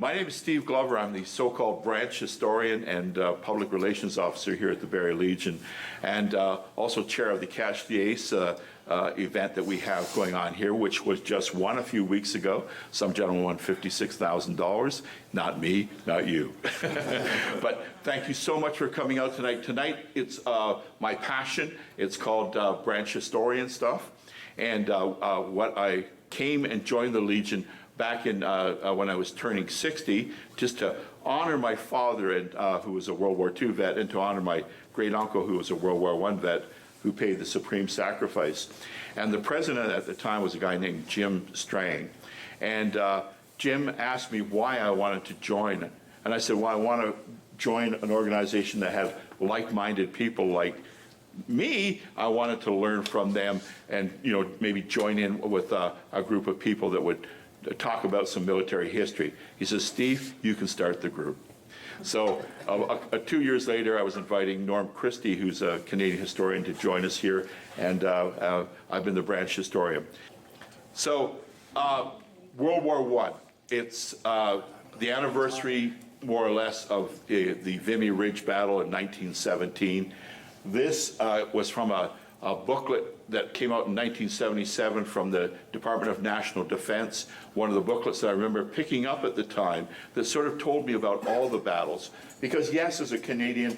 My name is Steve Glover. I'm the so-called branch historian and public relations officer here at the Barrie Legion, and also chair of the Catch the Ace event that we have going on here, which was just won a few weeks ago. Some gentleman won $56,000. Not me, not you. But thank you so much for coming out tonight. Tonight, it's my passion. It's called branch historian stuff. And what I came and joined the Legion back in when I was turning 60, just to honor my father, and who was a World War II vet, and to honor my great uncle, who was a World War I vet, who paid the supreme sacrifice. And the president at the time was a guy named Jim Strang. And Jim asked me why I wanted to join. And I said, well, I want to join an organization that had like-minded people like me. I wanted to learn from them and, maybe join in with a group of people that would talk about some military history. He says, Steve, you can start the group. So 2 years later, I was inviting Norm Christie, who's a Canadian historian, to join us here, and I've been the branch historian. So World War I, it's the anniversary, more or less, of the Vimy Ridge battle in 1917. This was from a booklet that came out in 1977 from the Department of National Defense, one of the booklets that I remember picking up at the time that sort of told me about all the battles. Because yes, as a Canadian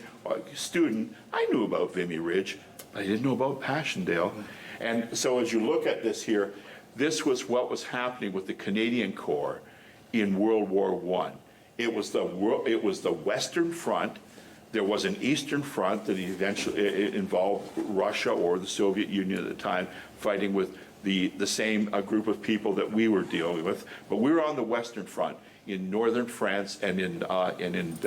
student, I knew about Vimy Ridge, but I didn't know about Passchendaele. And so as you look at this here, this was what was happening with the Canadian Corps in World War I. It was the Western Front. There was an Eastern Front that eventually involved Russia or the Soviet Union at the time, fighting with the same group of people that we were dealing with. But we were on the Western Front in northern France and in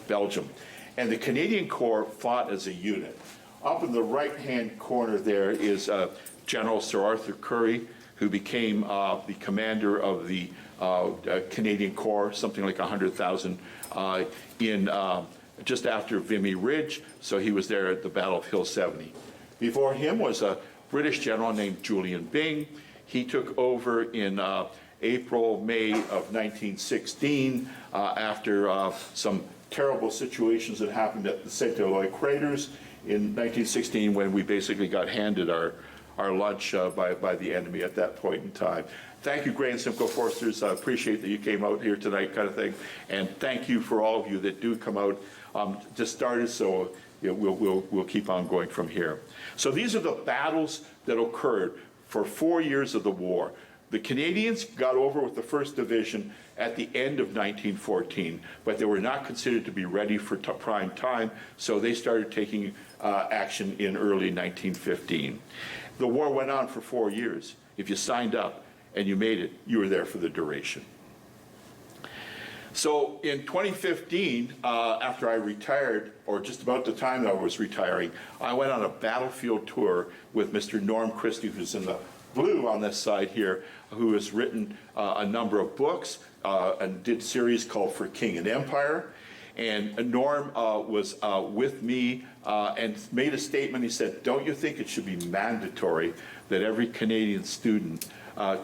Belgium. And the Canadian Corps fought as a unit. Up in the right-hand corner there is General Sir Arthur Currie, who became the commander of the Canadian Corps, something like 100,000 in just after Vimy Ridge, so he was there at the Battle of Hill 70. Before him was a British general named Julian Byng. He took over in April, May of 1916 after some terrible situations that happened at the St. Eloi craters in 1916, when we basically got handed our lunch by the enemy at that point in time. Thank you, Gray and Simcoe Foresters. I appreciate that you came out here tonight, kind of thing. And thank you for all of you that do come out. Just started, so we'll keep on going from here. So these are the battles that occurred for 4 years of the war. The Canadians got over with the 1st Division at the end of 1914, but they were not considered to be ready for prime time, so they started taking action in early 1915. The war went on for 4 years. If you signed up and you made it, you were there for the duration. So in 2015, after I retired, or just about the time that I was retiring, I went on a battlefield tour with Mr. Norm Christie, who's in the blue on this side here, who has written a number of books and did a series called For King and Empire. And Norm was with me and made a statement. He said, don't you think it should be mandatory that every Canadian student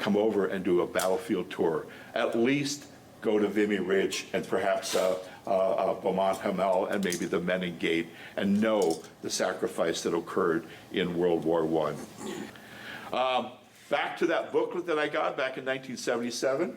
come over and do a battlefield tour? At least go to Vimy Ridge and perhaps Beaumont Hamel and maybe the Menin Gate, and know the sacrifice that occurred in World War I. Back to that booklet that I got back in 1977.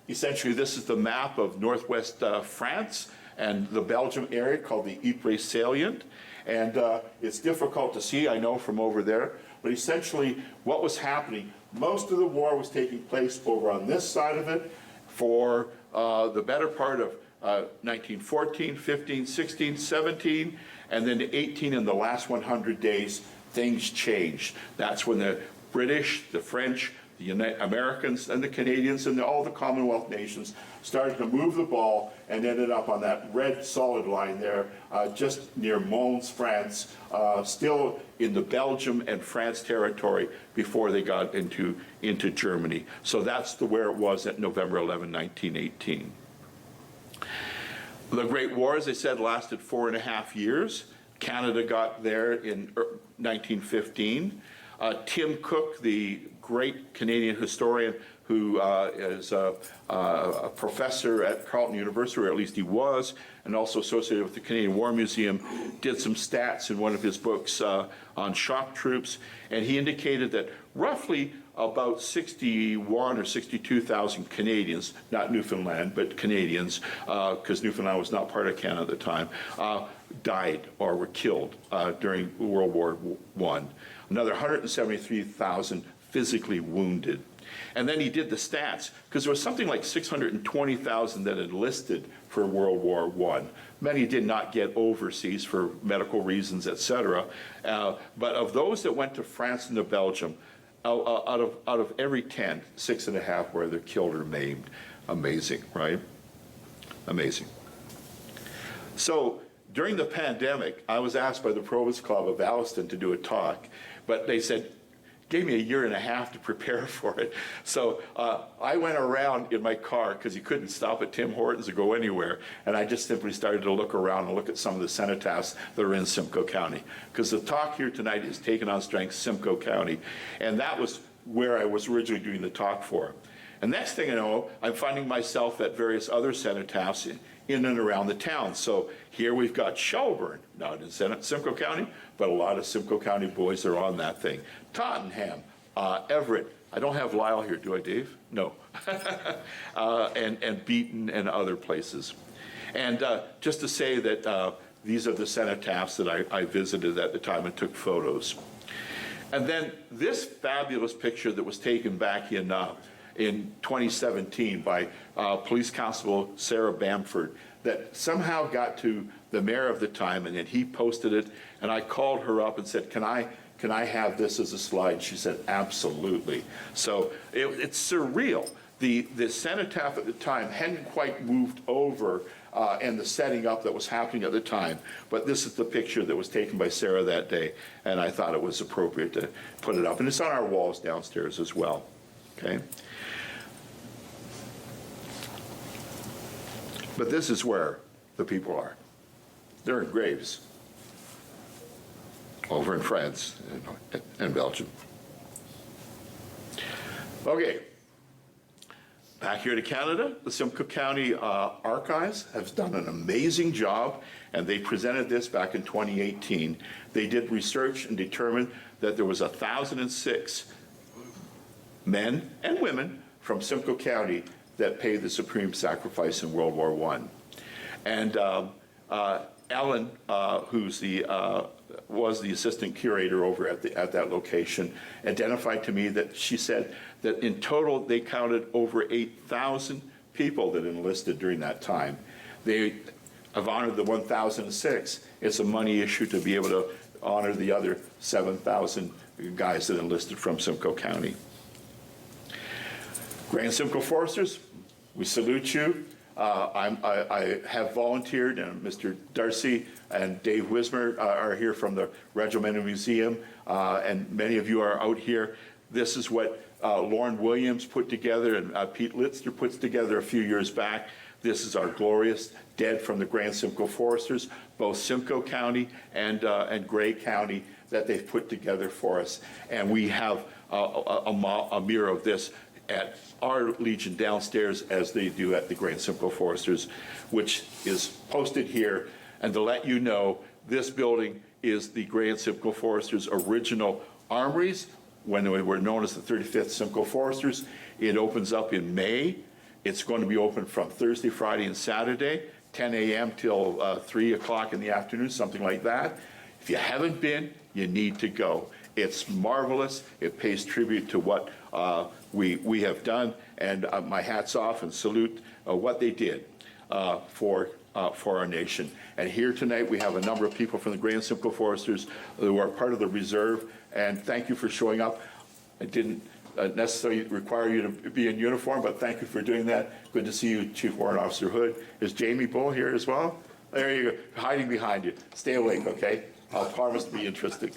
Essentially, this is the map of northwest France and the Belgium area called the Ypres Salient. And it's difficult to see, I know, from over there. But essentially, what was happening, most of the war was taking place over on this side of it for the better part of 1914, 15, 16, 17, and then 18, in the last 100 days, things changed. That's when the British, the French, the Americans, and the Canadians, and all the Commonwealth nations started to move the ball and ended up on that red solid line there, just near Mons, France, still in the Belgium and France territory before they got into Germany. So that's where it was at November 11, 1918. The Great War, as I said, lasted 4.5 years. Canada got there in 1915. Tim Cook, the great Canadian historian who is a professor at Carleton University, or at least he was, and also associated with the Canadian War Museum, did some stats in one of his books on shock troops, and he indicated that roughly about 61 or 62,000 Canadians, not Newfoundland, but Canadians, because Newfoundland was not part of Canada at the time, died or were killed during World War I. Another 173,000 physically wounded. And then he did the stats, because there was something like 620,000 that enlisted for World War I. Many did not get overseas for medical reasons, et cetera. But of those that went to France and to Belgium, out of every 10, 6.5 were either killed or maimed. Amazing, right? Amazing. So during the pandemic, I was asked by the Provost Club of Alliston to do a talk, but they said, gave me 1.5 years to prepare for it. So I went around in my car, because you couldn't stop at Tim Hortons or go anywhere, and I just simply started to look around and look at some of the cenotaphs that are in Simcoe County. Because the talk here tonight is Taking on Strength, Simcoe County, and that was where I was originally doing the talk for. And next thing I know, I'm finding myself at various other cenotaphs in and around the town. So here we've got Shelburne, not in Simcoe County, but a lot of Simcoe County boys are on that thing. Tottenham, Everett. I don't have Lyle here, do I, Dave? No. and Beaton and other places. And just to say that these are the cenotaphs that I visited at the time and took photos. And then this fabulous picture that was taken back in 2017 by Police Constable Sarah Bamford that somehow got to the mayor of the time, and then he posted it, and I called her up and said, can I have this as a slide? She said, absolutely. So it's surreal. The cenotaph at the time hadn't quite moved over and the setting up that was happening at the time, but this is the picture that was taken by Sarah that day, and I thought it was appropriate to put it up. And it's on our walls downstairs as well, okay? But this is where the people are. They're in graves over in France and Belgium. Okay, back here to Canada, the Simcoe County Archives have done an amazing job, and they presented this back in 2018. They did research and determined that there was 1,006 men and women from Simcoe County that paid the supreme sacrifice in World War I. And Ellen, who's was the assistant curator over at that location, identified to me that she said that in total they counted over 8,000 people that enlisted during that time. They have honored the 1,006. It's a money issue to be able to honor the other 7,000 guys that enlisted from Simcoe County. Grand Simcoe Foresters, we salute you. I have volunteered, and Mr. Darcy and Dave Wismer are here from the Regimental Museum, and many of you are out here. This is what Lauren Williams put together and Pete Litzner puts together a few years back. This is our glorious dead from the Grand Simcoe Foresters, both Simcoe County and Grey County, that they've put together for us. And we have a mirror of this at our Legion downstairs as they do at the Grand Simcoe Foresters, which is posted here. And to let you know, this building is the Grand Simcoe Foresters' original armories when they were known as the 35th Simcoe Foresters. It opens up in May. It's going to be open from Thursday, Friday, and Saturday, 10 a.m. till 3 o'clock in the afternoon, something like that. If you haven't been, you need to go. It's marvelous. It pays tribute to what we have done, and my hat's off and salute what they did for our nation. And here tonight we have a number of people from the Grand Simcoe Foresters who are part of the reserve, and thank you for showing up. I didn't necessarily require you to be in uniform, but thank you for doing that. Good to see you, Chief Warrant Officer Hood. Is Jamie Bull here as well? There you go, hiding behind you. Stay awake, okay? I'll promise to be interesting.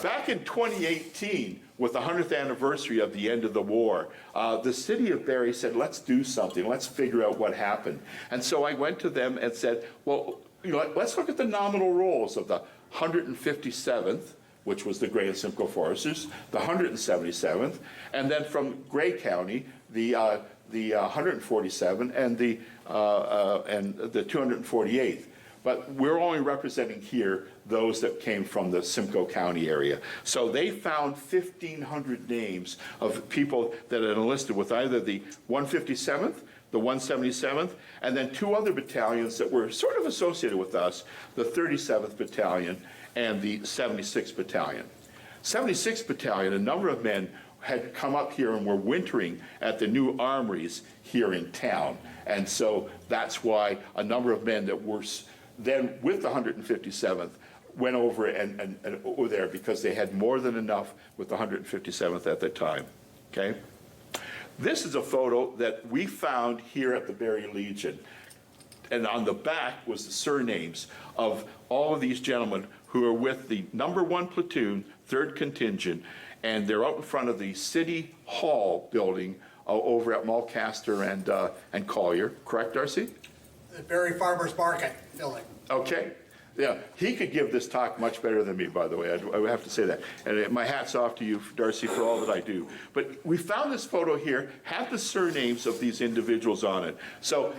Back in 2018, with the 100th anniversary of the end of the war, the city of Barrie said, let's do something, let's figure out what happened. And so I went to them and said, well, let's look at the nominal rolls of the 157th, which was the Grey and Simcoe Foresters, the 177th, and then from Grey County, the 147 and the 248th. But we're only representing here those that came from the Simcoe County area. So they found 1,500 names of people that had enlisted with either the 157th, the 177th, and then two other battalions that were sort of associated with us, the 37th Battalion and the 76th Battalion. 76th Battalion, a number of men had come up here and were wintering at the new armories here in town. And so that's why a number of men that were then with the 157th went over and over there, because they had more than enough with the 157th at the time, okay? This is a photo that we found here at the Barrie Legion. And on the back was the surnames of all of these gentlemen who are with the number 1 platoon, 3rd contingent, and they're out in front of the City Hall building over at Mulcaster and Collier. Correct, Darcy? The Barrie Farmers Market building. Okay. Yeah, he could give this talk much better than me, by the way. I would have to say that. And my hat's off to you, Darcy, for all that I do. But we found this photo here, had the surnames of these individuals on it. So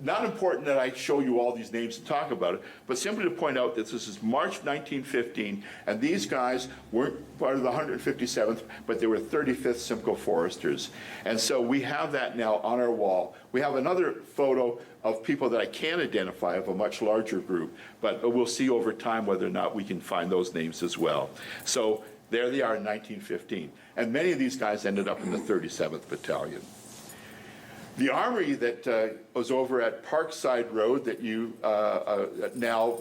not important that I show you all these names and talk about it, but simply to point out that this is March 1915, and these guys weren't part of the 157th, but they were 35th Simcoe Foresters. And so we have that now on our wall. We have another photo of people that I can identify of a much larger group, but we'll see over time whether or not we can find those names as well. So there they are in 1915. And many of these guys ended up in the 37th Battalion. The armory that was over at Parkside Road that you now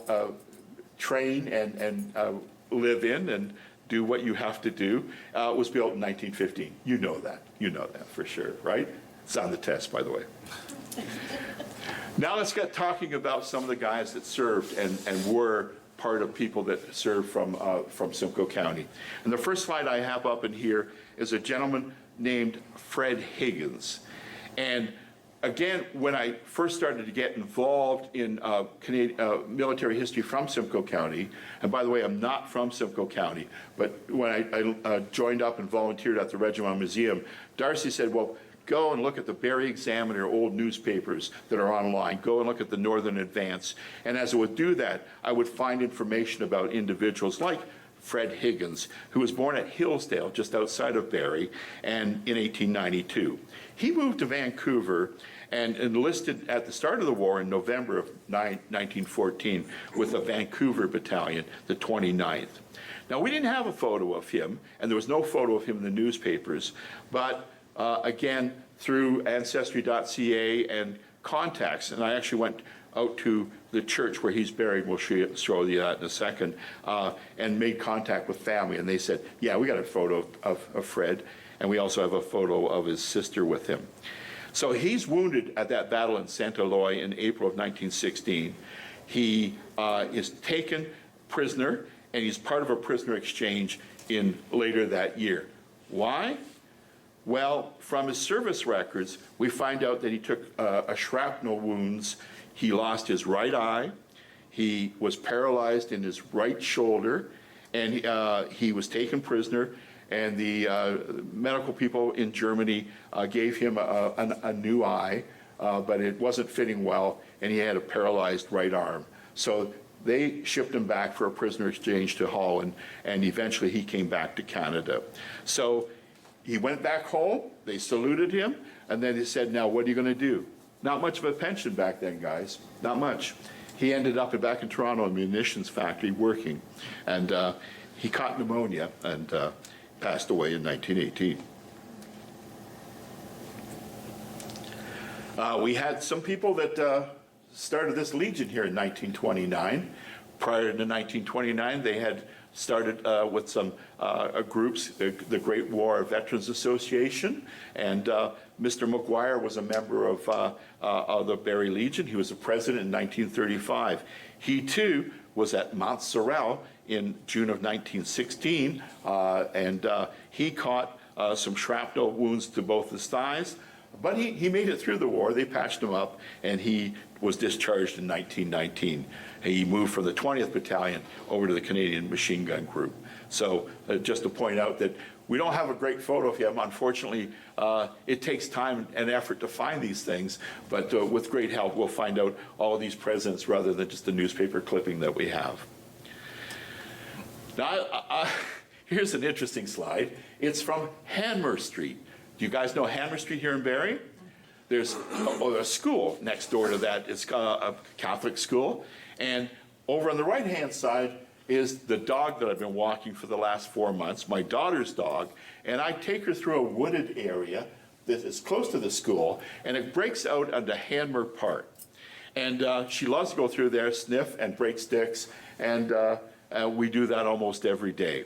train and live in and do what you have to do was built in 1915. You know that. You know that for sure, right? It's on the test, by the way. Now let's get talking about some of the guys that served and were part of people that served from Simcoe County. And the first slide I have up in here is a gentleman named Fred Higgins. And again, when I first started to get involved in military history from Simcoe County, and by the way, I'm not from Simcoe County, but when I joined up and volunteered at the Regiment Museum, Darcy said, well, go and look at the Barrie Examiner old newspapers that are online. Go and look at the Northern Advance. And as I would do that, I would find information about individuals like Fred Higgins, who was born at Hillsdale, just outside of Barrie, and in 1892. He moved to Vancouver and enlisted at the start of the war in November of 1914 with the Vancouver Battalion, the 29th. Now, we didn't have a photo of him, and there was no photo of him in the newspapers, but again, through Ancestry.ca and contacts, and I actually went out to the church where he's buried, we'll show you that in a second, and made contact with family, and they said, yeah, we got a photo of Fred, and we also have a photo of his sister with him. So he's wounded at that battle in Saint Eloi in April of 1916. He is taken prisoner, and he's part of a prisoner exchange in later that year. Why? Well, from his service records, we find out that he took a shrapnel wounds. He lost his right eye. He was paralyzed in his right shoulder, and he was taken prisoner. And the medical people in Germany gave him a new eye, but it wasn't fitting well, and he had a paralyzed right arm. So they shipped him back for a prisoner exchange to Holland, and eventually he came back to Canada. So he went back home, they saluted him, and then he said, now what are you going to do? Not much of a pension back then, guys, not much. He ended up back in Toronto in a munitions factory working, and he caught pneumonia and passed away in 1918. We had some people that started this Legion here in 1929. Prior to 1929, they had started with some groups, the Great War Veterans Association, and Mr. McGuire was a member of the Barrie Legion. He was the president in 1935. He too was at Mount Sorel in June of 1916, and he caught some shrapnel wounds to both his thighs, But he made it through the war. They patched him up, and he was discharged in 1919. He moved from the 20th Battalion over to the Canadian Machine Gun Group. So just to point out that we don't have a great photo of him. Unfortunately, it takes time and effort to find these things, but with great help, we'll find out all of these presidents rather than just the newspaper clipping that we have. Now, here's an interesting slide. It's from Hanmer Street. Do you guys know Hanmer Street here in Barrie? There's a school next door to that. It's a Catholic school. And over on the right-hand side is the dog that I've been walking for the last 4 months, my daughter's dog. And I take her through a wooded area that is close to the school, and it breaks out onto Hanmer Park. And she loves to go through there, sniff and break sticks, and we do that almost every day.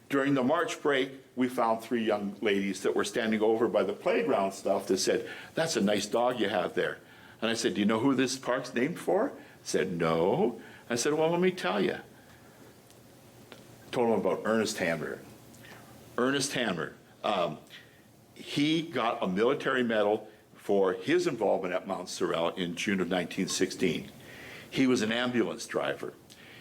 During the March break, we found 3 young ladies that were standing over by the playground stuff that said, "That's a nice dog you have there." And I said, "Do you know who this park's named for?" Said, "No." I said, "Well, let me tell you." Told them about Ernest Hanmer. Ernest Hanmer, he got a military medal for his involvement at Mount Sorel in June of 1916. He was an ambulance driver.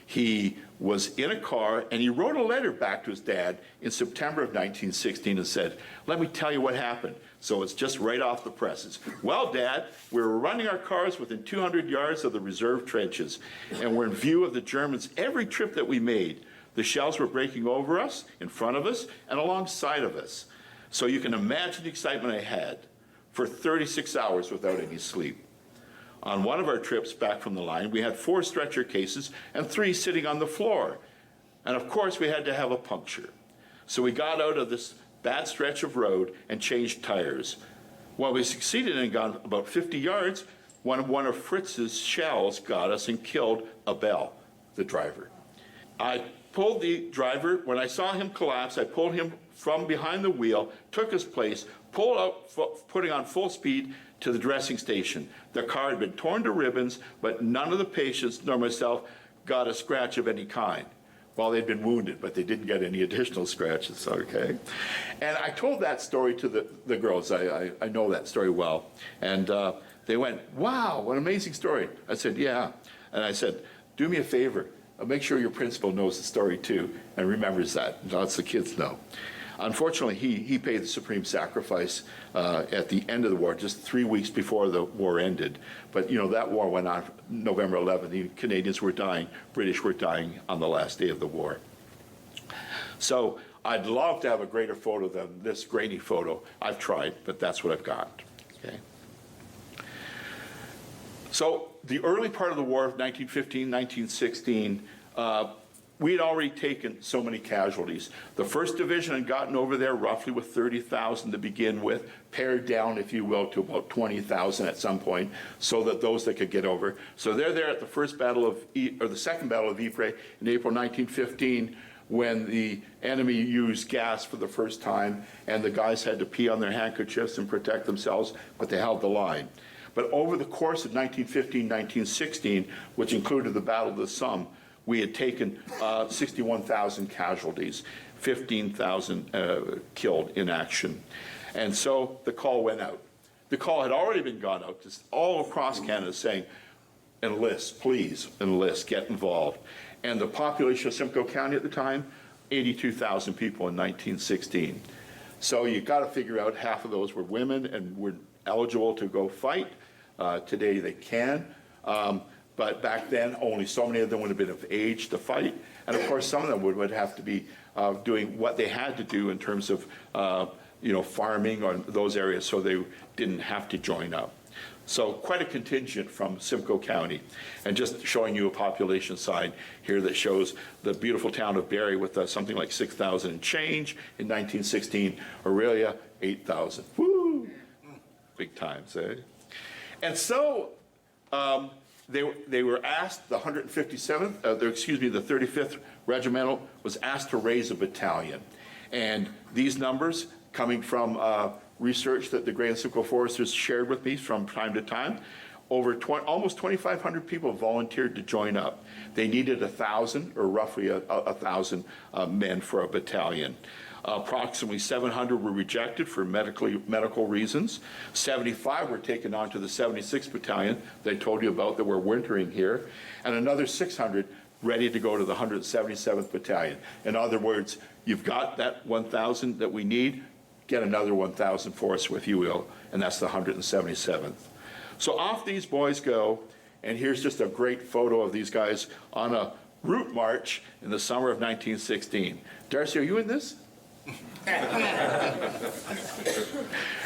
He was in a car, and he wrote a letter back to his dad in September of 1916 and said, "Let me tell you what happened." So it's just right off the presses. "Well, Dad, we were running our cars within 200 yards of the reserve trenches, and we're in view of the Germans every trip that we made. The shells were breaking over us, in front of us, and alongside of us. So you can imagine the excitement I had for 36 hours without any sleep. On one of our trips back from the line, we had 4 stretcher cases and 3 sitting on the floor. And of course, we had to have a puncture. So we got out of this bad stretch of road and changed tires. Well, we succeeded and got about 50 yards when one of Fritz's shells got us and killed Abel, the driver. I pulled the driver. When I saw him collapse, I pulled him from behind the wheel, took his place, pulled out, putting on full speed to the dressing station. The car had been torn to ribbons, but none of the patients nor myself got a scratch of any kind. Well, they'd been wounded, but they didn't get any additional scratches, okay? And I told that story to the girls. I know that story well. And they went, "Wow, what an amazing story." I said, "Yeah." And I said, "Do me a favor. Make sure your principal knows the story too and remembers that. Lots of kids know." Unfortunately, he paid the supreme sacrifice at the end of the war, just 3 weeks before the war ended. But, you know, that war went on November 11th. The Canadians were dying. British were dying on the last day of the war. So I'd love to have a greater photo than this grainy photo. I've tried, but that's what I've got. Okay. So the early part of the war of 1915, 1916, we had already taken so many casualties. The 1st Division had gotten over there roughly with 30,000 to begin with, pared down, if you will, to about 20,000 at some point, so that those that could get over. So they're there at the Second Battle of Ypres in April 1915, when the enemy used gas for the first time, and the guys had to pee on their handkerchiefs and protect themselves, but they held the line. But over the course of 1915, 1916, which included the Battle of the Somme, we had taken 61,000 casualties, 15,000 killed in action. And so the call went out. The call had already been gone out just all across Canada saying, "Enlist, please, enlist, get involved." And the population of Simcoe County at the time, 82,000 people in 1916. So you got to figure out half of those were women and were eligible to go fight. Today they can. But back then, only so many of them would have been of age to fight. And of course, some of them would have to be doing what they had to do in terms of farming or those areas, so they didn't have to join up. So quite a contingent from Simcoe County. And just showing you a population sign here that shows the beautiful town of Barrie with something like 6,000 and change in 1916. Aurelia, 8,000. Woo! Big times, eh? And so they were asked, the 157th, the 35th Regimental was asked to raise a battalion. And these numbers, coming from research that the Grand Simcoe Foresters shared with me from time to time, almost 2,500 people volunteered to join up. They needed 1,000, or roughly 1,000 men for a battalion. Approximately 700 were rejected for medical reasons. 75 were taken on to the 76th Battalion they told you about that were wintering here, and another 600 ready to go to the 177th Battalion. In other words, you've got that 1,000 that we need, get another 1,000 for us if you will, and that's the 177th. So off these boys go, and here's just a great photo of these guys on a route march in the summer of 1916. Darcy, are you in this?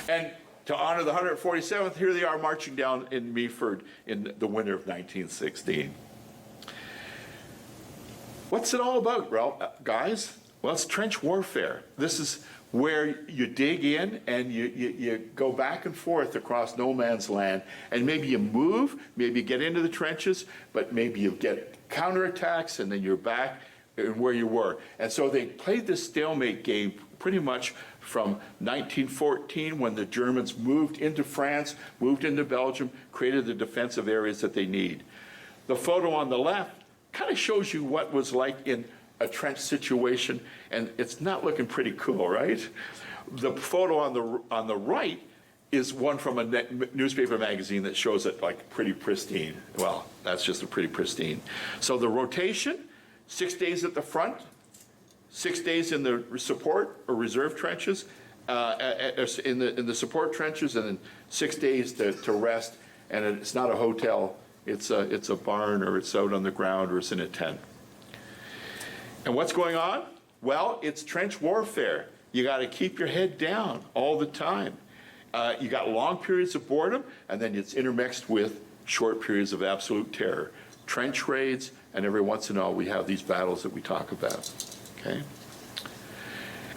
And to honor the 147th, here they are marching down in Meaford in the winter of 1916. What's it all about, guys? Well, it's trench warfare. This is where you dig in and you go back and forth across no man's land, and maybe you move, maybe you get into the trenches, but maybe you get counterattacks and then you're back where you were. And so they played this stalemate game pretty much from 1914, when the Germans moved into France, moved into Belgium, created the defensive areas that they need. The photo on the left kind of shows you what was like in a trench situation, and it's not looking pretty cool, right? The photo on the right is one from a newspaper magazine that shows it like pretty pristine. Well, that's just a pretty pristine. So the rotation, 6 days at the front, 6 days in the support or reserve trenches, in the support trenches, and then 6 days to rest. And it's not a hotel, it's a barn, or it's out on the ground, or it's in a tent. And what's going on? Well, it's trench warfare. You got to keep your head down all the time. You got long periods of boredom, and then it's intermixed with short periods of absolute terror. Trench raids, and every once in a while we have these battles that we talk about, okay?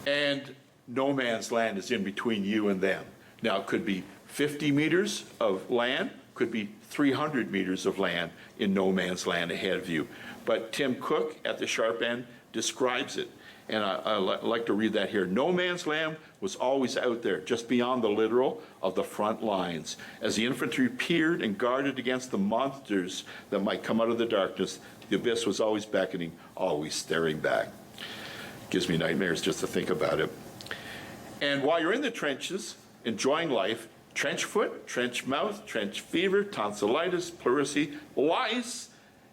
And no man's land is in between you and them. Now, it could be 50 meters of land, could be 300 meters of land in no man's land ahead of you. But Tim Cook at the sharp end describes it, and I like to read that here. No man's land was always out there, just beyond the literal of the front lines. As the infantry peered and guarded against the monsters that might come out of the darkness, the abyss was always beckoning, always staring back. Gives me nightmares just to think about it. And while you're in the trenches, enjoying life, trench foot, trench mouth, trench fever, tonsillitis, pleurisy, lice,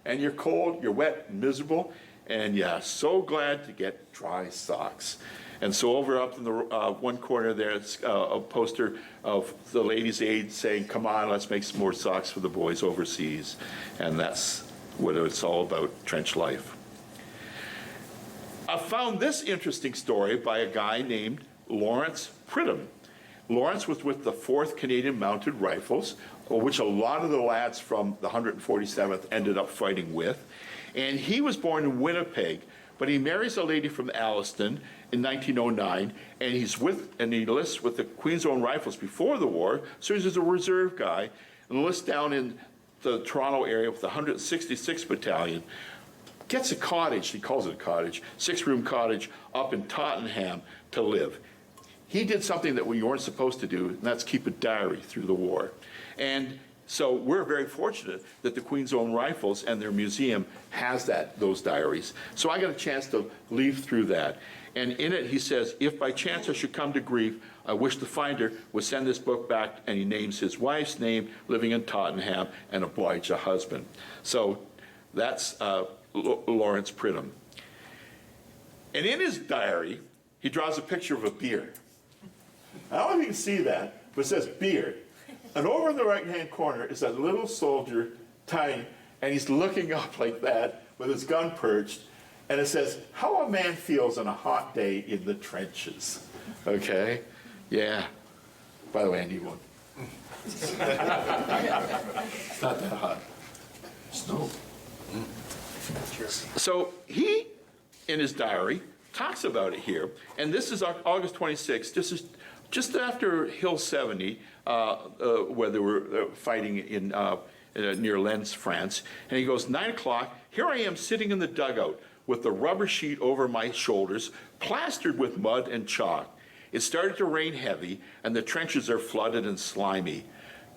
and you're cold, you're wet, and miserable, and yeah, so glad to get dry socks. And so over up in the one corner there, it's a poster of the Ladies' Aid saying, come on, let's make some more socks for the boys overseas. And that's what it's all about, trench life. I found this interesting story by a guy named Lawrence Pridham. Lawrence was with the 4th Canadian Mounted Rifles, which a lot of the lads from the 147th ended up fighting with. And he was born in Winnipeg, but he marries a lady from Alliston in 1909, and he enlists with the Queen's Own Rifles before the war, so he's a reserve guy, enlists down in the Toronto area with the 166th Battalion, gets a cottage, he calls it a cottage, 6-room cottage up in Tottenham to live. He did something that we weren't supposed to do, and that's keep a diary through the war. And so we're very fortunate that the Queen's Own Rifles and their museum has those diaries. So I got a chance to leaf through that. And in it he says, if by chance I should come to grief, I wish the finder would send this book back, and he names his wife's name, living in Tottenham, and oblige a husband. So that's Lawrence Pridham. And in his diary, he draws a picture of a beer. I don't know if you can see that, but it says beer. And over in the right-hand corner is a little soldier, tiny, and he's looking up like that with his gun perched, and it says, how a man feels on a hot day in the trenches. Okay? Yeah. By the way, I need one. It's not that hot. Snow. So he, in his diary, talks about it here, and this is August 26th. This is just after Hill 70, where they were fighting in near Lens, France. And he goes, 9 o'clock, here I am sitting in the dugout with the rubber sheet over my shoulders, plastered with mud and chalk. It started to rain heavy, and the trenches are flooded and slimy.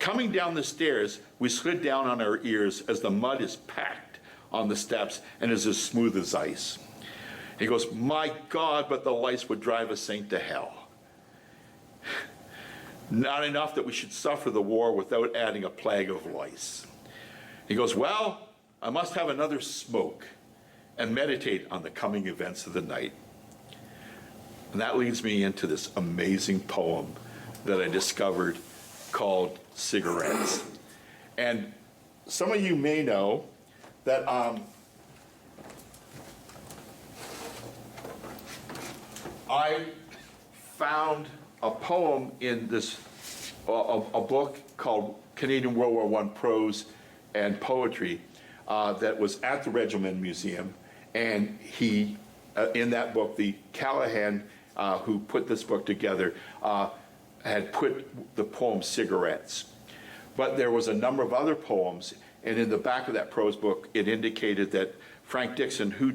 Coming down the stairs, we slid down on our ears as the mud is packed on the steps and is as smooth as ice. He goes, my God, but the lice would drive a saint to hell. Not enough that we should suffer the war without adding a plague of lice. He goes, well, I must have another smoke and meditate on the coming events of the night. And that leads me into this amazing poem that I discovered called Cigarettes. And some of you may know that I found a poem in this, a book called Canadian World War I Prose and Poetry that was at the Regimen Museum. And he, in that book, the Callahan who put this book together, had put the poem Cigarettes. But there was a number of other poems, and in the back of that prose book, it indicated that Frank Dixon, who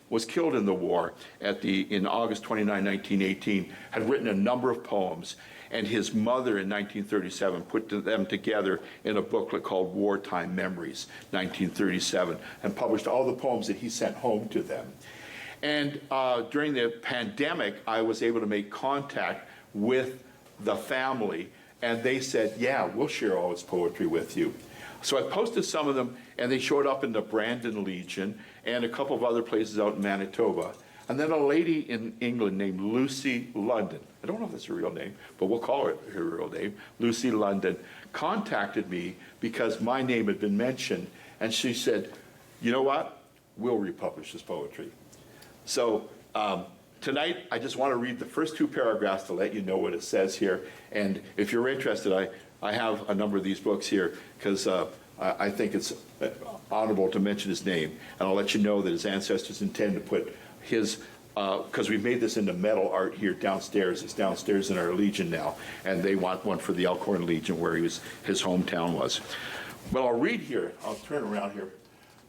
was killed in the war in August 29, 1918, had written a number of poems, and his mother in 1937 put them together in a booklet called Wartime Memories, 1937, and published all the poems that he sent home to them. And during the pandemic, I was able to make contact with the family, and they said, yeah, we'll share all his poetry with you. So I posted some of them, and they showed up in the Brandon Legion and a couple of other places out in Manitoba. And then a lady in England named Lucy London, I don't know if that's her real name, but we'll call her her real name, Lucy London, contacted me because my name had been mentioned, and she said, you know what, we'll republish this poetry. So tonight, I just want to read the first two paragraphs to let you know what it says here. And if you're interested, I have a number of these books here because I think it's honorable to mention his name. And I'll let you know that his ancestors intend to put his, because we made this into metal art here downstairs. It's downstairs in our Legion now. And they want one for the Elkhorn Legion where his hometown was. Well, I'll read here. I'll turn around here.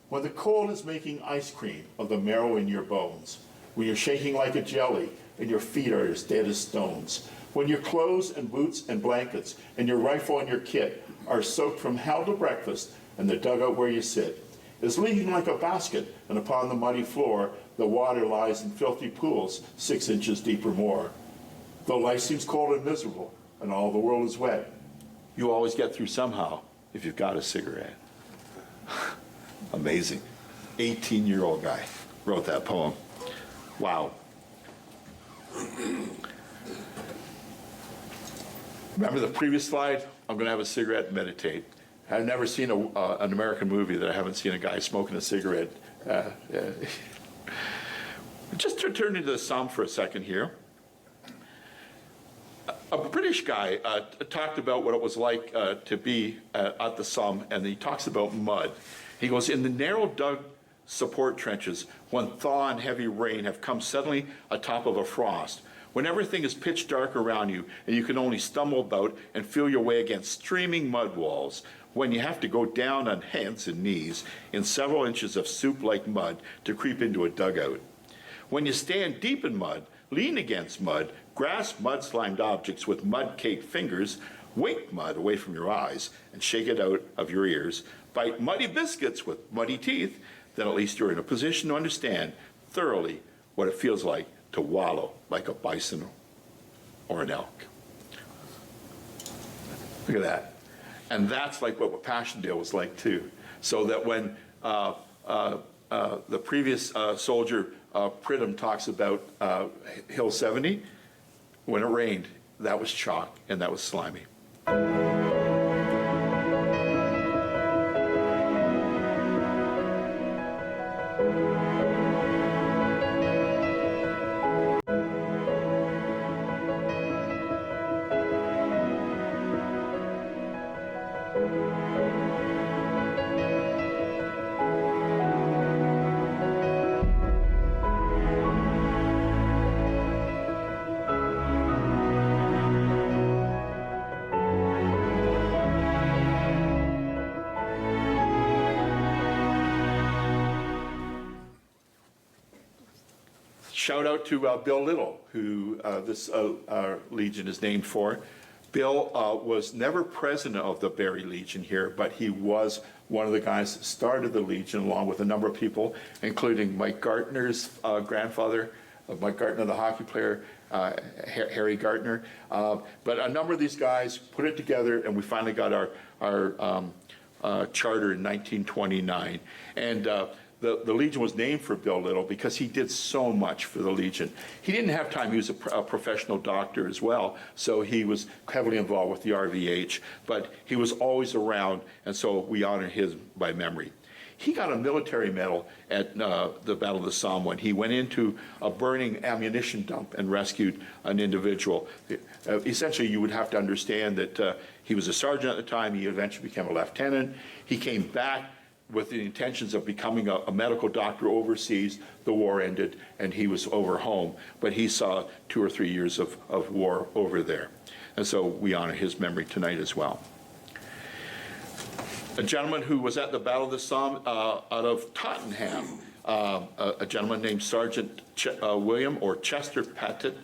When the cold is making ice cream of the marrow in your bones, when you're shaking like a jelly and your feet are as dead as stones, when your clothes and boots and blankets and your rifle and your kit are soaked from hell to breakfast, and the dugout where you sit is leaking like a basket, and upon the muddy floor the water lies in filthy pools 6 inches deep or more. Though life seems cold and miserable and all the world is wet, you always get through somehow if you've got a cigarette. Amazing. 18-year-old guy wrote that poem. Wow. Remember the previous slide? I'm going to have a cigarette and meditate. I've never seen an American movie that I haven't seen a guy smoking a cigarette. Just to turn into the Somme for a second here. A British guy talked about what it was like to be at the Somme, and he talks about mud. He goes, in the narrow dug support trenches, when thaw and heavy rain have come suddenly atop of a frost, when everything is pitch dark around you and you can only stumble about and feel your way against streaming mud walls, when you have to go down on hands and knees in several inches of soup-like mud to creep into a dugout, when you stand deep in mud, lean against mud, grasp mud-slimed objects with mud-caked fingers, wink mud away from your eyes and shake it out of your ears, bite muddy biscuits with muddy teeth, then at least you're in a position to understand thoroughly what it feels like to wallow like a bison or an elk. Look at that. And that's like what Passchendaele was like too. So that when the previous soldier, Pridham, talks about Hill 70, when it rained, that was chalk and that was slimy. Shout out to Bill Little, who this Legion is named for. Bill was never president of the Barrie Legion here, but he was one of the guys that started the Legion along with a number of people, including Mike Gartner's grandfather, Mike Gartner, the hockey player, Harry Gartner. But a number of these guys put it together, and we finally got our charter in 1929. And the Legion was named for Bill Little because he did so much for the Legion. He didn't have time. He was a professional doctor as well, so he was heavily involved with the RVH, but he was always around, and so we honor his by memory. He got a military medal at the Battle of the Somme when he went into a burning ammunition dump and rescued an individual. Essentially, you would have to understand that he was a sergeant at the time. He eventually became a lieutenant. He came back with the intentions of becoming a medical doctor overseas. The war ended, and he was over home. But he saw 2 or 3 years of war over there. And so we honor his memory tonight as well. A gentleman who was at the Battle of the Somme out of Tottenham, a gentleman named Sergeant William or Chester Pettit,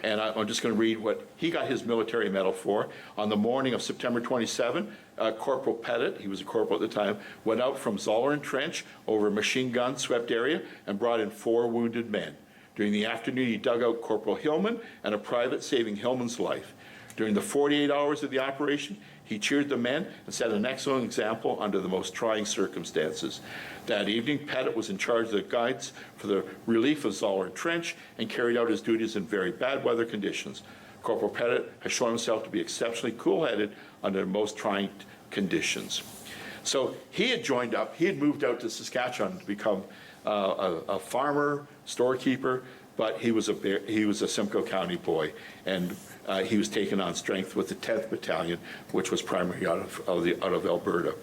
and I'm just going to read what he got his military medal for. On the morning of September 27, Corporal Pettit, he was a corporal at the time, went out from Zollern Trench over a machine gun swept area and brought in 4 wounded men. During the afternoon, he dug out Corporal Hillman and a private, saving Hillman's life. During the 48 hours of the operation, he cheered the men and set an excellent example under the most trying circumstances. That evening, Pettit was in charge of the guides for the relief of Zollern Trench and carried out his duties in very bad weather conditions. Corporal Pettit has shown himself to be exceptionally cool-headed under the most trying conditions. So he had joined up. He had moved out to Saskatchewan to become a farmer, storekeeper, but he was a Simcoe County boy, and he was taken on strength with the 10th Battalion, which was primarily out of Alberta.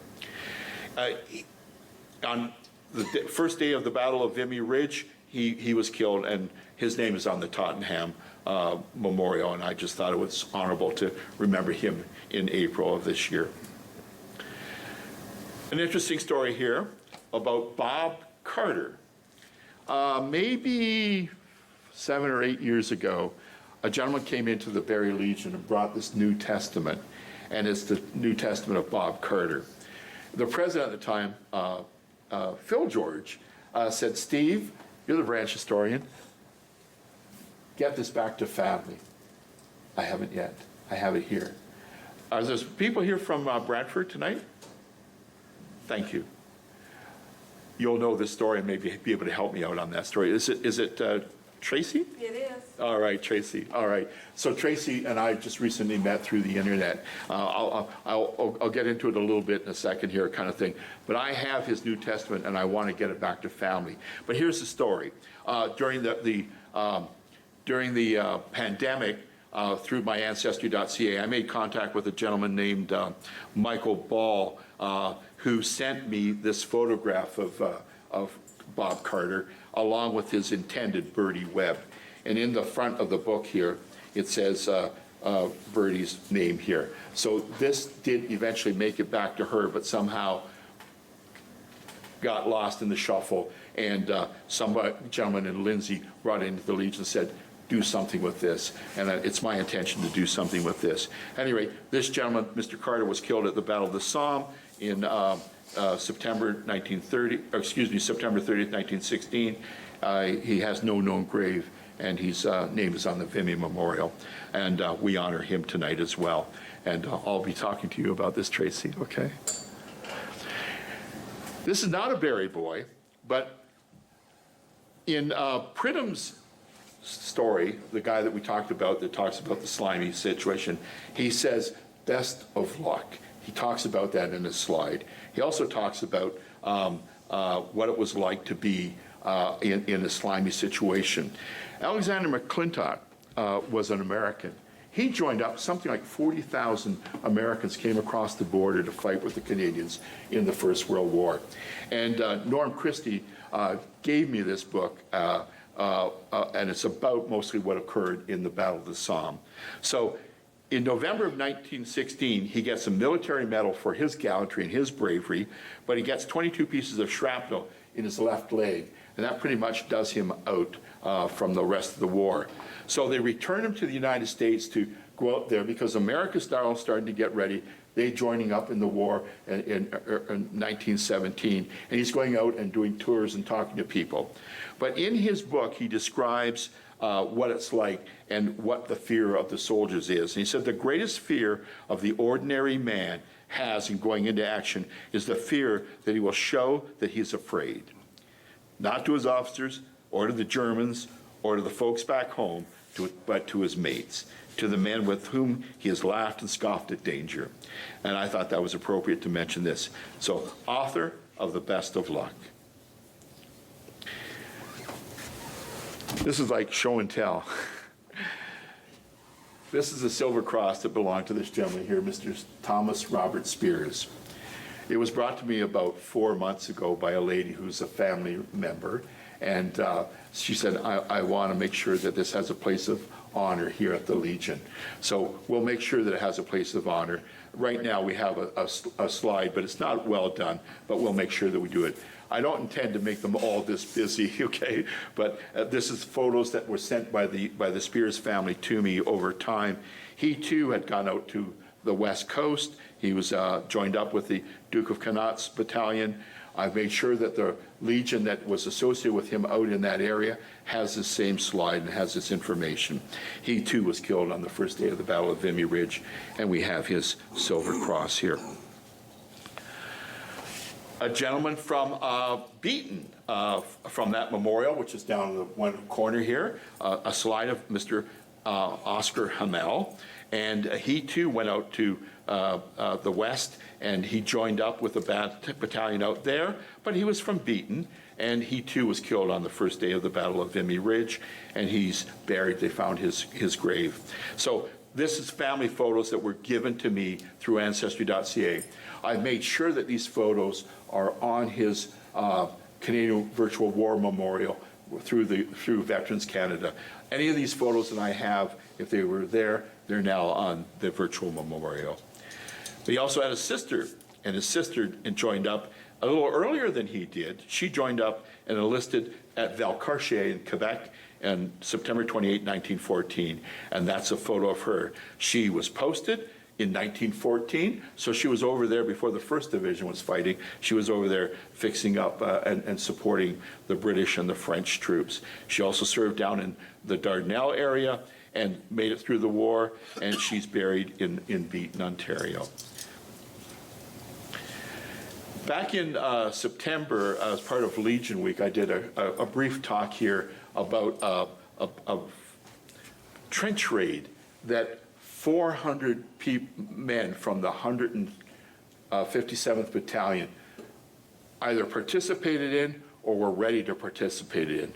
On the first day of the Battle of Vimy Ridge, he was killed, and his name is on the Tottenham Memorial, and I just thought it was honorable to remember him in April of this year. An interesting story here about Bob Carter. Maybe 7 or 8 years ago, a gentleman came into the Barrie Legion and brought this New Testament, and it's the New Testament of Bob Carter. The president at the time, Phil George, said, "Steve, you're the branch historian. Get this back to family." I haven't yet. I have it here. Are there people here from Brantford tonight? Thank you. You'll know this story and maybe be able to help me out on that story. Is it Tracy? It is. All right, Tracy. All right. So Tracy and I just recently met through the internet. I'll get into it a little bit in a second here, kind of thing. But I have his New Testament, and I want to get it back to family. But here's the story. During the pandemic, through my Ancestry.ca, I made contact with a gentleman named Michael Ball, who sent me this photograph of Bob Carter, along with his intended Bertie Webb. And in the front of the book here, it says Bertie's name here. So this did eventually make it back to her, but somehow got lost in the shuffle. And some gentleman in Lindsay brought it into the Legion and said, "Do something with this." And it's my intention to do something with this. Anyway, this gentleman, Mr. Carter, was killed at the Battle of the Somme in September 30th, 1916. He has no known grave, and his name is on the Vimy Memorial. And we honor him tonight as well. And I'll be talking to you about this, Tracy, okay? This is not a Barrie boy, but in Pridham's story, the guy that we talked about that talks about the slimy situation, he says, "Best of luck." He talks about that in his slide. He also talks about what it was like to be in a slimy situation. Alexander McClintock was an American. He joined up. Something like 40,000 Americans came across the border to fight with the Canadians in the First World War. And Norm Christie gave me this book, and it's about mostly what occurred in the Battle of the Somme. So in November of 1916, he gets a military medal for his gallantry and his bravery, but he gets 22 pieces of shrapnel in his left leg, and that pretty much does him out from the rest of the war. So they return him to the United States to go out there because America's now starting to get ready. They joining up in the war in 1917, and he's going out and doing tours and talking to people. But in his book, he describes what it's like and what the fear of the soldiers is. And he said the greatest fear of the ordinary man has in going into action is the fear that he will show that he's afraid. Not to his officers or to the Germans or to the folks back home, but to his mates, to the men with whom he has laughed and scoffed at danger. And I thought that was appropriate to mention this. So, author of The Best of Luck. This is like show and tell. This is a silver cross that belonged to this gentleman here, Mr. Thomas Robert Spears. It was brought to me about 4 months ago by a lady who's a family member, and she said, I want to make sure that this has a place of honor here at the Legion. So we'll make sure that it has a place of honor. Right now we have a slide, but it's not well done, but we'll make sure that we do it. I don't intend to make them all this busy, okay? But this is photos that were sent by the Spears family to me over time. He too had gone out to the West Coast. He was joined up with the Duke of Connaught's battalion. I've made sure that the Legion that was associated with him out in that area has the same slide and has this information. He too was killed on the first day of the Battle of Vimy Ridge, and we have his silver cross here. A gentleman from Beaton, from that memorial, which is down in the one corner here, a slide of Mr. Oscar Hamel, and he too went out to the West, and he joined up with a battalion out there, but he was from Beaton, and he too was killed on the first day of the Battle of Vimy Ridge, and he's buried. They found his grave. So this is family photos that were given to me through Ancestry.ca. I've made sure that these photos are on his Canadian Virtual War Memorial through Veterans Canada. Any of these photos that I have, if they were there, they're now on the virtual memorial. He also had a sister, and his sister joined up a little earlier than he did. She joined up and enlisted at Valcartier in Quebec on September 28, 1914, and that's a photo of her. She was posted in 1914, so she was over there before the 1st Division was fighting. She was over there fixing up and supporting the British and the French troops. She also served down in the Dardanelles area and made it through the war, and she's buried in Beaton, Ontario. Back in September, as part of Legion Week, I did a brief talk here about a trench raid that 400 men from the 157th Battalion either participated in or were ready to participate in.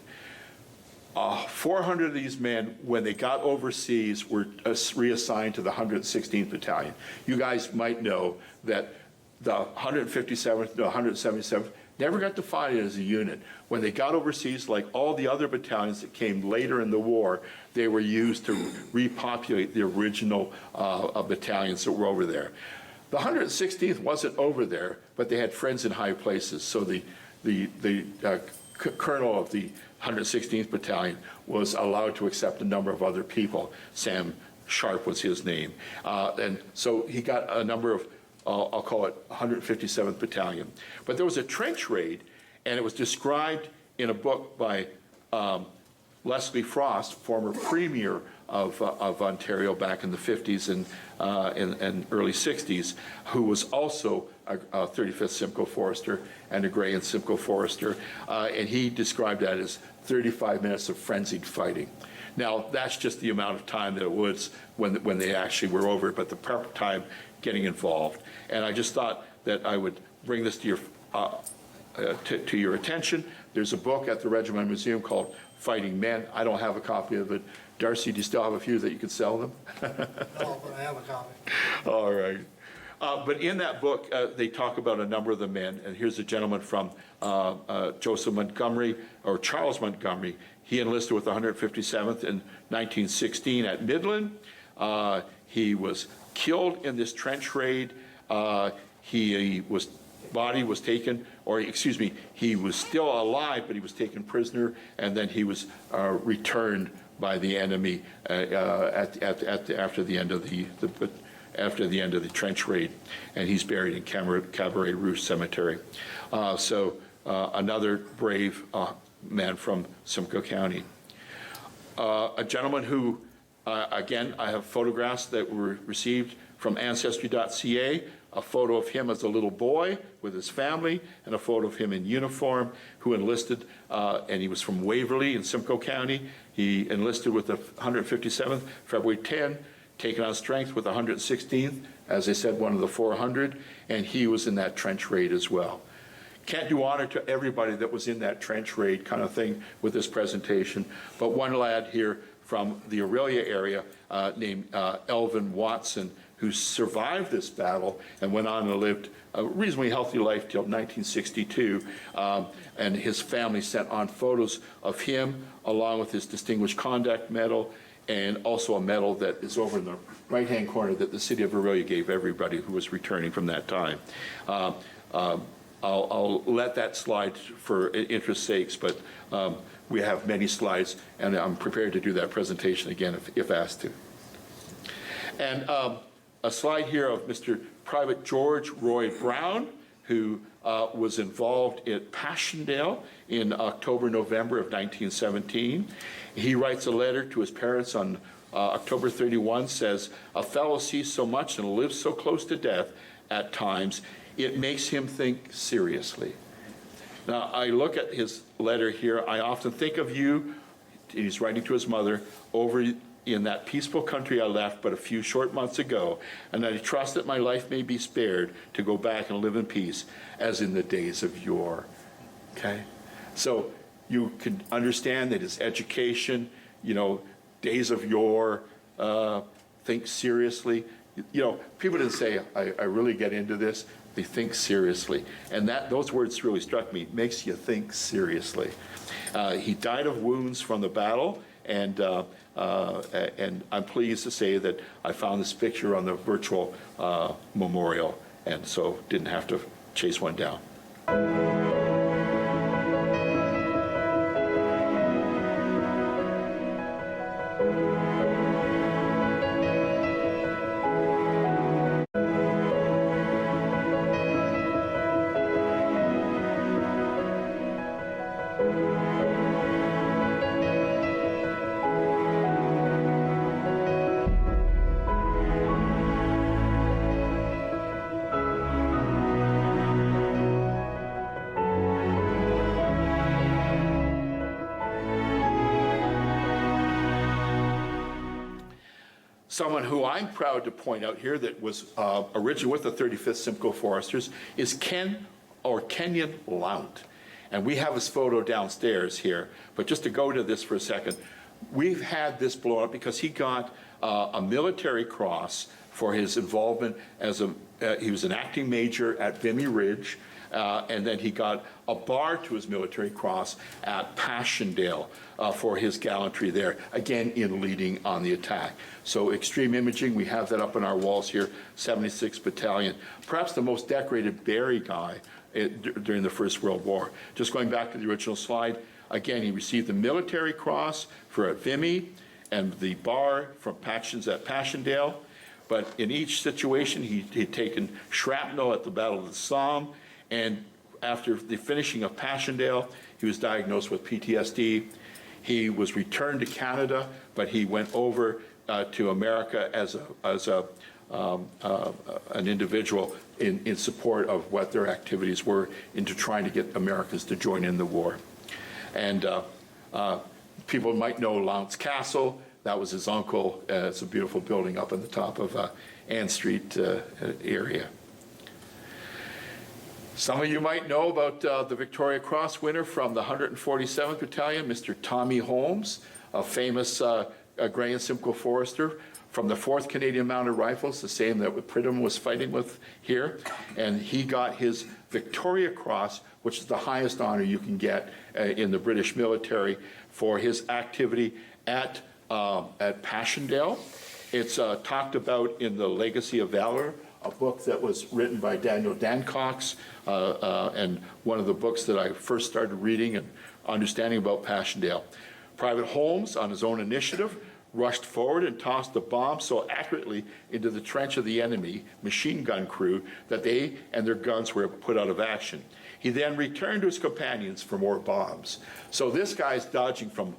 400 of these men, when they got overseas, were reassigned to the 116th Battalion. You guys might know that the 157th, the 177th, never got to fight as a unit. When they got overseas, like all the other battalions that came later in the war, they were used to repopulate the original battalions that were over there. The 116th wasn't over there, but they had friends in high places. So the colonel of the 116th Battalion was allowed to accept a number of other people. Sam Sharp was his name. And so he got a number of, I'll call it 157th Battalion. But there was a trench raid, and it was described in a book by Leslie Frost, former premier of Ontario back in the 50s and early 60s, who was also a 35th Simcoe Forester and a Grey and Simcoe Forester, and he described that as 35 minutes of frenzied fighting. Now, that's just the amount of time that it was when they actually were over, but the prep time getting involved. And I just thought that I would bring this to your attention. There's a book at the Regimental Museum called Fighting Men. I don't have a copy of it. Darcy, do you still have a few that you could sell them? No, but I have a copy. All right. But in that book, they talk about a number of the men, and here's a gentleman from Joseph Montgomery, or Charles Montgomery. He enlisted with the 157th in 1916 at Midland. He was killed in this trench raid. He was body was taken, or excuse me, he was still alive, but he was taken prisoner, and then he was returned by the enemy after the end of the trench raid, and he's buried in Cabaret Rouge Cemetery. Another brave man from Simcoe County. A gentleman who, again, I have photographs that were received from Ancestry.ca, a photo of him as a little boy with his family, and a photo of him in uniform, who enlisted, and he was from Waverly in Simcoe County. He enlisted with the 157th, February 10, taken on strength with the 116th, as I said, one of the 400, and he was in that trench raid as well. Can't do honor to everybody that was in that trench raid kind of thing with this presentation, but one lad here from the Aurelia area named Elvin Watson, who survived this battle and went on and lived a reasonably healthy life till 1962. And his family sent on photos of him along with his Distinguished Conduct Medal, and also a medal that is over in the right-hand corner that the city of Aurelia gave everybody who was returning from that time. I'll let that slide for interest's sakes, but we have many slides, and I'm prepared to do that presentation again if asked to. And a slide here of Mr. Private George Roy Brown, who was involved at Passchendaele in October, November of 1917. He writes a letter to his parents on October 31, says, "A fellow sees so much and lives so close to death at times, it makes him think seriously." Now, I look at his letter here, I often think of you, he's writing to his mother, over in that peaceful country I left but a few short months ago, and I trust that my life may be spared to go back and live in peace as in the days of yore. Okay? So you can understand that his education, days of yore, think seriously. People didn't say, I really get into this. They think seriously. And those words really struck me. Makes you think seriously. He died of wounds from the battle, and I'm pleased to say that I found this picture on the virtual memorial, and so didn't have to chase one down. Someone who I'm proud to point out here that was originally with the 35th Simcoe Foresters is Kenyon Lount. And we have his photo downstairs here. But just to go to this for a second, we've had this blown up because he got a military cross for his involvement as he was an acting major at Vimy Ridge, and then he got a bar to his military cross at Passchendaele for his gallantry there, again in leading on the attack. So extreme imaging, we have that up on our walls here, 76th Battalion, perhaps the most decorated Barrie guy during the First World War. Just going back to the original slide, again, he received the military cross for at Vimy and the bar from at Passchendaele. But in each situation, he'd taken shrapnel at the Battle of the Somme, and after the finishing of Passchendaele, he was diagnosed with PTSD. He was returned to Canada, but he went over to America as an individual in support of what their activities were into trying to get Americans to join in the war. And people might know Lount's Castle. That was his uncle. It's a beautiful building up on the top of Ann Street area. Some of you might know about the Victoria Cross winner from the 147th Battalion, Mr. Tommy Holmes, a famous Grey and Simcoe Forester from the 4th Canadian Mounted Rifles, the same that Pridham was fighting with here. And he got his Victoria Cross, which is the highest honor you can get in the British military, for his activity at Passchendaele. It's talked about in the Legacy of Valor a book that was written by Daniel Dancox, and one of the books that I first started reading and understanding about Passchendaele. Private Holmes, on his own initiative, rushed forward and tossed the bomb so accurately into the trench of the enemy machine gun crew that they and their guns were put out of action. He then returned to his companions for more bombs. So this guy's dodging from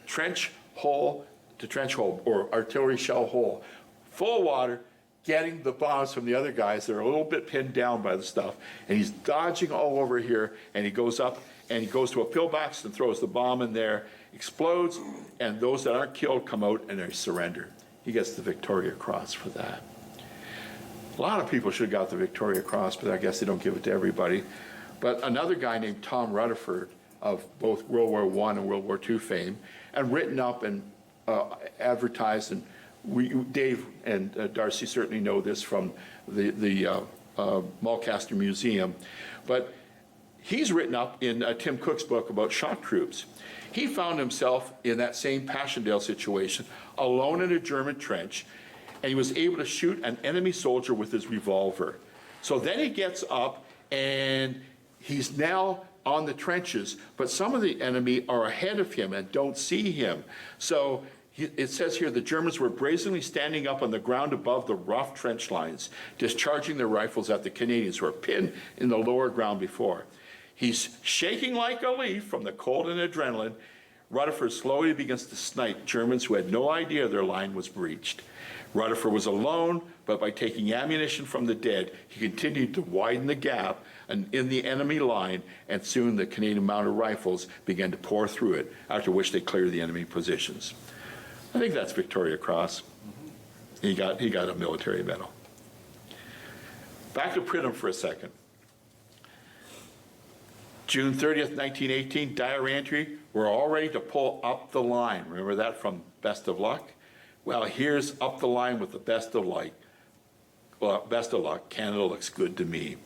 trench hole to trench hole, or artillery shell hole, full of water, getting the bombs from the other guys that are a little bit pinned down by the stuff, and he's dodging all over here, and he goes up and he goes to a pillbox and throws the bomb in there, explodes, and those that aren't killed come out and they surrender. He gets the Victoria Cross for that. A lot of people should have got the Victoria Cross, but I guess they don't give it to everybody. But another guy named Tom Rutherford, of both World War I and World War II fame, and written up and advertised, and Dave and Darcy certainly know this from the Mulcaster Museum, but he's written up in Tim Cook's book about shock troops. He found himself in that same Passchendaele situation, alone in a German trench, and he was able to shoot an enemy soldier with his revolver. So then he gets up, and he's now on the trenches, but some of the enemy are ahead of him and don't see him. So it says here, the Germans were brazenly standing up on the ground above the rough trench lines, discharging their rifles at the Canadians who were pinned in the lower ground before. He's shaking like a leaf from the cold and adrenaline. Rutherford slowly begins to snipe Germans who had no idea their line was breached. Rutherford was alone, but by taking ammunition from the dead, he continued to widen the gap in the enemy line, and soon the Canadian mounted rifles began to pour through it, after which they cleared the enemy positions. I think that's Victoria Cross. He got a military medal. Back to Pridham for a second. June 30th, 1918, diary entry, we're all ready to pull up the line. Remember that from Best of Luck? Well, here's up the line with the best of luck. Well, best of luck, Canada looks good to me.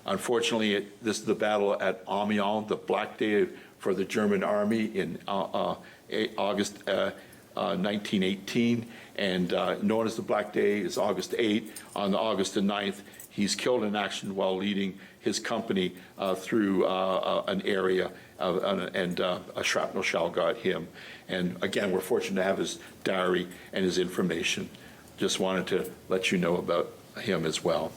Unfortunately, this is the battle at Amiens, the Black Day for the German Army in August 1918, and known as the Black Day is August 8th. On August the 9th, he's killed in action while leading his company through an area, and a shrapnel shell got him. And again, we're fortunate to have his diary and his information. Just wanted to let you know about him as well.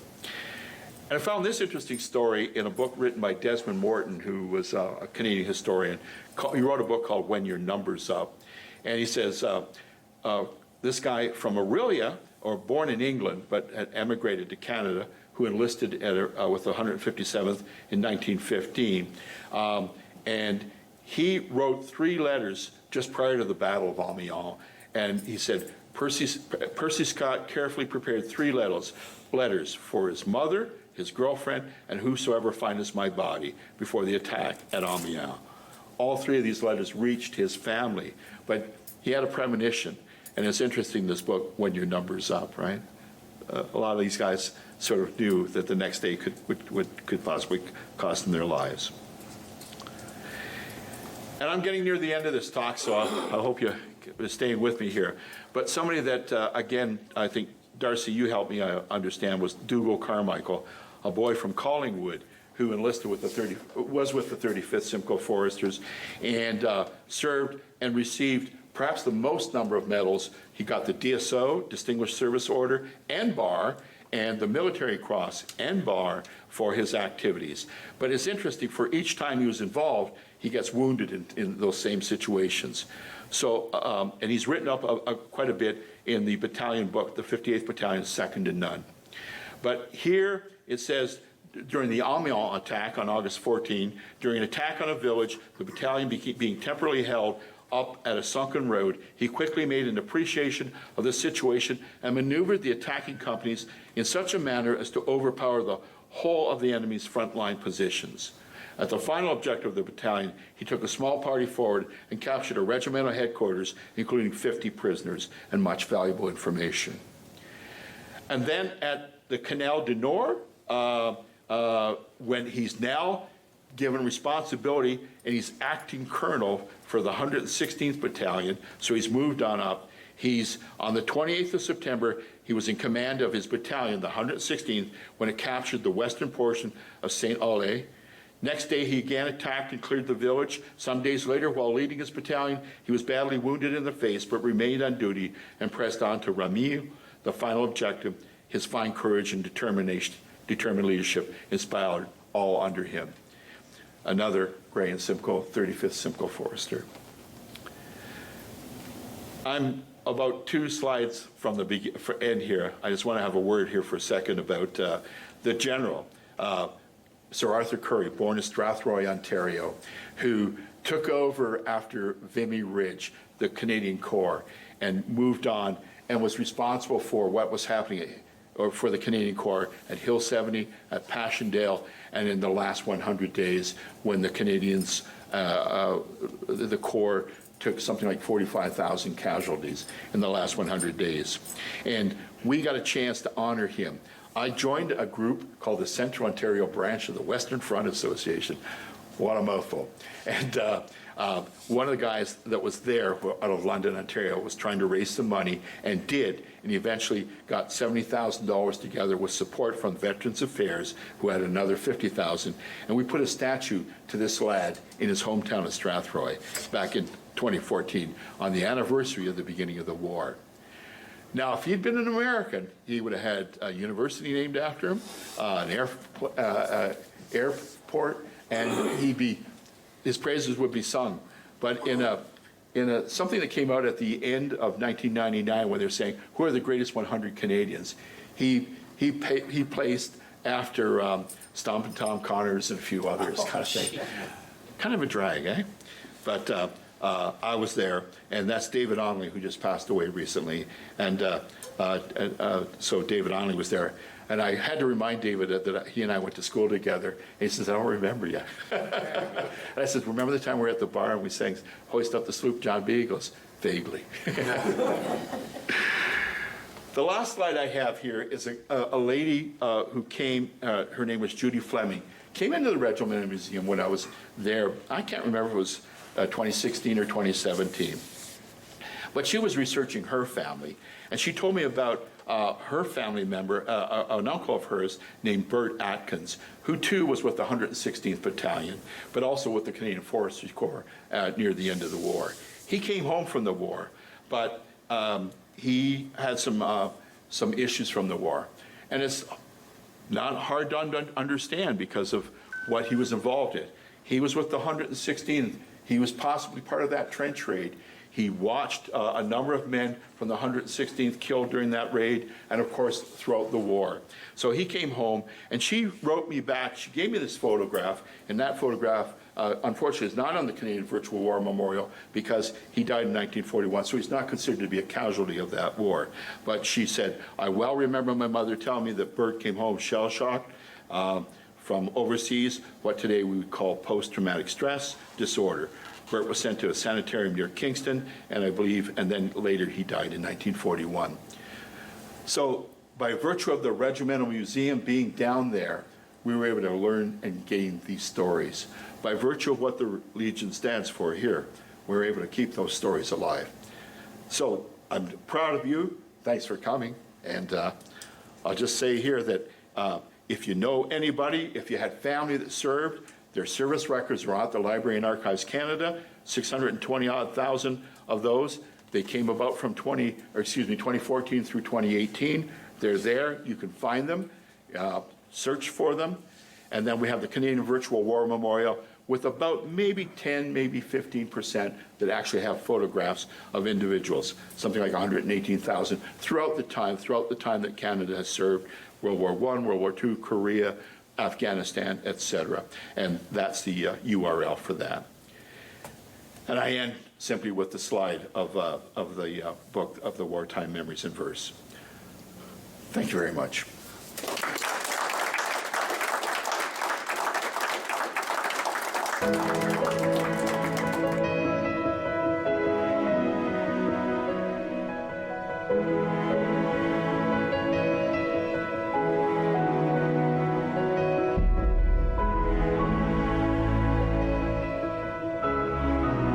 And I found this interesting story in a book written by Desmond Morton, who was a Canadian historian. He wrote a book called When Your Number's Up. And he says, this guy from Aurelia, or born in England, but had emigrated to Canada, who enlisted with the 157th in 1915. And he wrote 3 letters just prior to the Battle of Amiens. And he said, Percy Scott carefully prepared 3 letters for his mother, his girlfriend, and whosoever findeth my body before the attack at Amiens. All 3 of these letters reached his family, but he had a premonition. And it's interesting, this book, When Your Number's Up, right? A lot of these guys sort of knew that the next day could possibly cost them their lives. And I'm getting near the end of this talk, so I hope you're staying with me here. But somebody that, again, I think, Darcy, you helped me understand, was Dougal Carmichael, a boy from Collingwood who enlisted with was with the 35th Simcoe Foresters, and served and received perhaps the most number of medals. He got the DSO, Distinguished Service Order, and Bar, and the Military Cross and Bar for his activities. But it's interesting, for each time he was involved, he gets wounded in those same situations. So, and he's written up quite a bit in the battalion book, the 58th Battalion, Second to None. But here it says, during the Amiens attack on August 14, during an attack on a village, the battalion being temporarily held up at a sunken road, he quickly made an appreciation of the situation and maneuvered the attacking companies in such a manner as to overpower the whole of the enemy's frontline positions. At the final objective of the battalion, he took a small party forward and captured a regimental headquarters, including 50 prisoners and much valuable information. And then at the Canal du Nord, when he's now given responsibility and he's acting colonel for the 116th Battalion, so he's moved on up, He's on the 28th of September, he was in command of his battalion, the 116th, when it captured the western portion of St. Olay. Next day, he again attacked and cleared the village. Some days later, while leading his battalion, he was badly wounded in the face, but remained on duty and pressed on to Ramille, the final objective. His fine courage and determined leadership inspired all under him. Another Gray and Simcoe, 35th Simcoe Forester. I'm about 2 slides from the end here. I just want to have a word here for a second about the general, Sir Arthur Currie, born in Strathroy, Ontario, who took over after Vimy Ridge, the Canadian Corps, and moved on and was responsible for what was happening or for the Canadian Corps at Hill 70, at Passchendaele, and in the last 100 days when the Canadians, the Corps took something like 45,000 casualties in the last 100 days. And we got a chance to honor him. I joined a group called the Central Ontario branch of the Western Front Association. What a mouthful. And one of the guys that was there out of London, Ontario, was trying to raise some money and did. And he eventually got $70,000 together with support from Veterans Affairs, who had another $50,000. And we put a statue to this lad in his hometown of Strathroy back in 2014 on the anniversary of the beginning of the war. Now, if he'd been an American, he would have had a university named after him, an airport, and his praises would be sung. But in something that came out at the end of 1999, when they're saying who are the greatest 100 Canadians, he placed after Stompin' Tom Connors and a few others, kind of thing. Kind of a drag, eh? But I was there, and that's David Onley, who just passed away recently. And so David Onley was there. And I had to remind David that he and I went to school together. And he says, I don't remember you. And I said, remember the time we were at the bar and we sang Hoist Up the Sloop, John B? He goes, vaguely. The last slide I have here is a lady who came, her name was Judy Fleming, came into the Regimental Museum when I was there. I can't remember if it was 2016 or 2017. But she was researching her family, and she told me about her family member, an uncle of hers named Bert Atkins, who too was with the 116th Battalion, but also with the Canadian Forestry Corps near the end of the war. He came home from the war, but he had some issues from the war. And it's not hard to understand because of what he was involved in. He was with the 116th. He was possibly part of that trench raid. He watched a number of men from the 116th killed during that raid, and of course, throughout the war. So he came home, and she wrote me back. She gave me this photograph, and that photograph, unfortunately, is not on the Canadian Virtual War Memorial because he died in 1941, so he's not considered to be a casualty of that war. But she said, I well remember my mother telling me that Bert came home shell-shocked from overseas, what today we would call post-traumatic stress disorder. Bert was sent to a sanitarium near Kingston, and I believe, and then later he died in 1941. So by virtue of the Regimental Museum being down there, we were able to learn and gain these stories. By virtue of what the Legion stands for here, we were able to keep those stories alive. So I'm proud of you. Thanks for coming. And I'll just say here that if you know anybody, if you had family that served, their service records are at the Library and Archives Canada, 620,000 of those. They came about from 2014 through 2018. They're there. You can find them, search for them. And then we have the Canadian Virtual War Memorial with about maybe 10, maybe 15% that actually have photographs of individuals, something like 118,000 throughout the time that Canada has served, World War I, World War II, Korea, Afghanistan, etc. And that's the URL for that. And I end simply with the slide of the book of the Wartime Memories in Verse. Thank you very much.